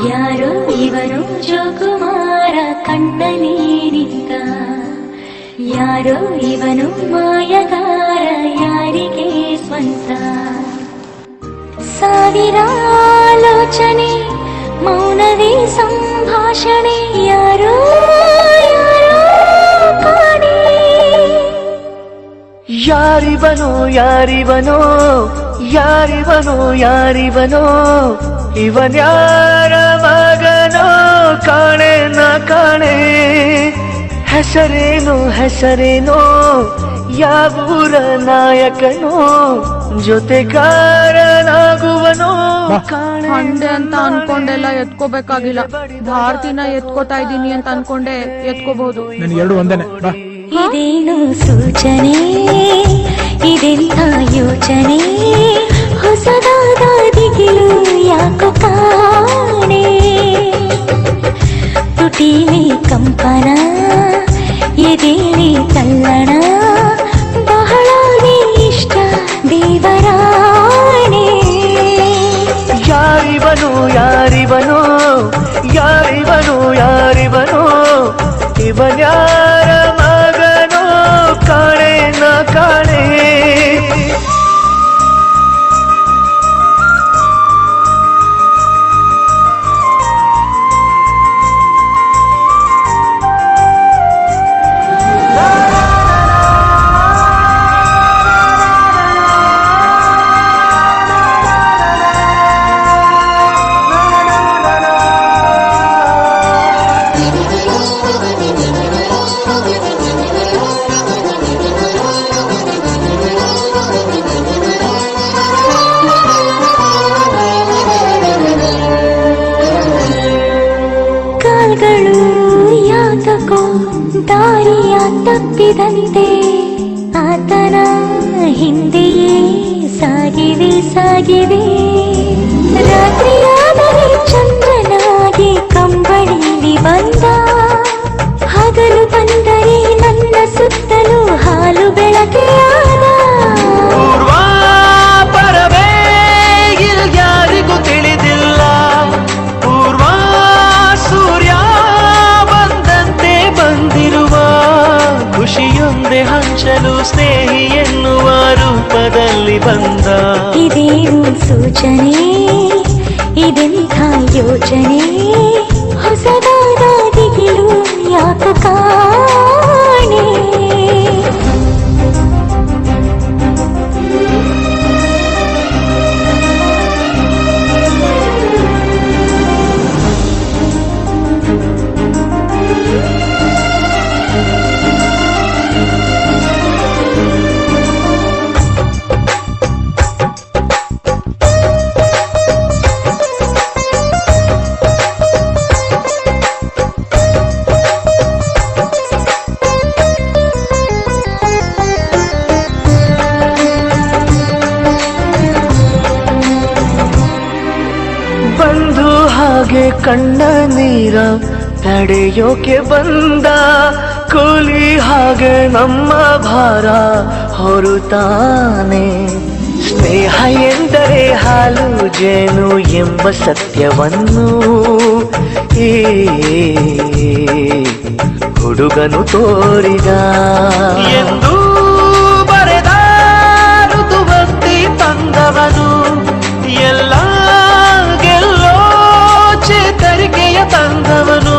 ಯಾರೋ ಇವನು ಜೋಕುಮಾರ ಕಣ್ಣ ನೀರಿದ್ದ, ಯಾರೋ ಇವನು ಮಾಯಗಾರ ಯಾರಿಗೆ ಸ್ವಂತ. ಸಾವಿರ ಆಲೋಚನೆ ಮೌನವೇ ಸಂಭಾಷಣೆ, ಯಾರೋ ಯಾರೋ ಕಾಣೆ. ಯಾರಿವನೋ ಯಾರಿವನೋ ಯಾರಿವನೋ ಯಾರಿವನೋ, ಇವನ್ಯಾರ ಮಗನೋ ಕಾಣೆ ನ ಕಾಣೆ. ಹೆಸರೇನೋ ಹೆಸರೇನೋ ಯಾವೂರ ನಾಯಕನೋ, ಜೊತೆಗಾರನಾಗುವನೋ ಕಾಣೆ. ಹಂಡೆ ಅಂತ ಅನ್ಕೊಂಡೆಲ್ಲ ಎತ್ಕೋಬೇಕಾಗಿಲ್ಲ, ಭಾರತಿನ ಎತ್ಕೋತಾ ಇದ್ದೀನಿ ಅಂತ ಅನ್ಕೊಂಡೆ ಎತ್ಕೋಬಹುದು. ಇದೇನು ಸೂಚನೆ, ಇದೆಂಥ ಯೋಚನೆ, ಹೊಸದಾದ ದಿಗಿಲು ಯಾಕೋ ಕಾಣೆ. ತುಟಿಲಿ ಕಂಪನ, ಎದೆಲಿ ತಲ್ಲಣ, ಬಹಳ ಇಷ್ಟ ದೇವರಾಣೆ. ಯಾರಿವನು ಯಾರಿವನು ಯಾರಿವನು ಯಾರಿವನು, ಇವನ್ಯಾರ ಮಗನೋ ಕಾಣೆ ನ ಕಾಣೆ. ಯಾತಕೋ ದಾರಿಯ ತಪ್ಪಿದಂತೆ ಆತನ ಹಿಂದೆಯೇ ಸಾಗಿವೆ ಸಾಗಿವೆ. ರಾತ್ರಿಯಾದರೆ ಚಂದ್ರನಾಗಿ ಕಂಬಳಿಲಿ ಬಂದ, ಹಗಲು ಬಂದರೆ ನನ್ನ ಸುತ್ತಲೂ ಹಾಲು ಬೆಳಕೆಯಾದ. ಪರವೇ ಯಾರಿಗೂ ತಿಳಿದಿಲ್ಲ, ಪೂರ್ವ ಸೂರ್ಯ ಬಂದಂತೆ ಬಂದಿರುವ, ಖುಷಿಯೊಂದೆ ಹಂಚಲು ಸ್ನೇಹಿ ಎನ್ನುವ ರೂಪದಲ್ಲಿ ಬಂದ. ಇದೇನು ಸೂಚನೆ, ಇದೆಂಥ ಯೋಚನೆ, ಹೊಸದಾದ ದಿಗಿಲು ಯಾಕೋ ಕಾಣೆ. ಬಂದು ಹಾಗೆ ಕಣ್ಣ ನೀರ ತಡೆಯೋಕೆ ಬಂದ, ಕೂಲಿ ಹಾಗೆ ನಮ್ಮ ಭಾರ ಹೊರುತ್ತಾನೆ. ಸ್ನೇಹ ಎಂದರೆ ಹಾಲು ಜೇನು ಎಂಬ ಸತ್ಯವನ್ನು ಈ ಹುಡುಗನು ತೋರಿದ. ಎಂದು ಬರೆದ ಋತುವಂತಿ ತಂದವನು, ಎಲ್ಲ ಗೆಲ್ಲೋ ಚೇತರಿಕೆಯ ತಂದವನು.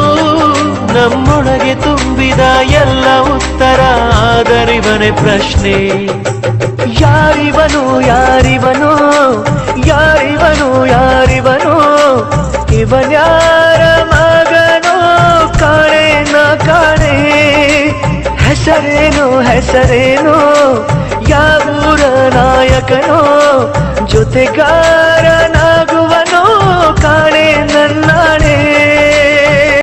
ನಮ್ಮೊಳಗೆ ತುಂಬಿದ ಎಲ್ಲ ಉತ್ತರ ಆದರಿವನೇ ಪ್ರಶ್ನೆ. ಯಾರಿವನು ಯಾರಿವನು ಯಾರಿವನು ಯಾರಿವನು, ಇವನ್ಯಾರ ಮಗನೋ ಕಾಣೆ ನ ಕಾಣೆ. ಹೆಸರೇನು ಹೆಸರೇನು ಯಾವೂರ ನಾಯಕನೋ, ಜೊತೆಗಾರನ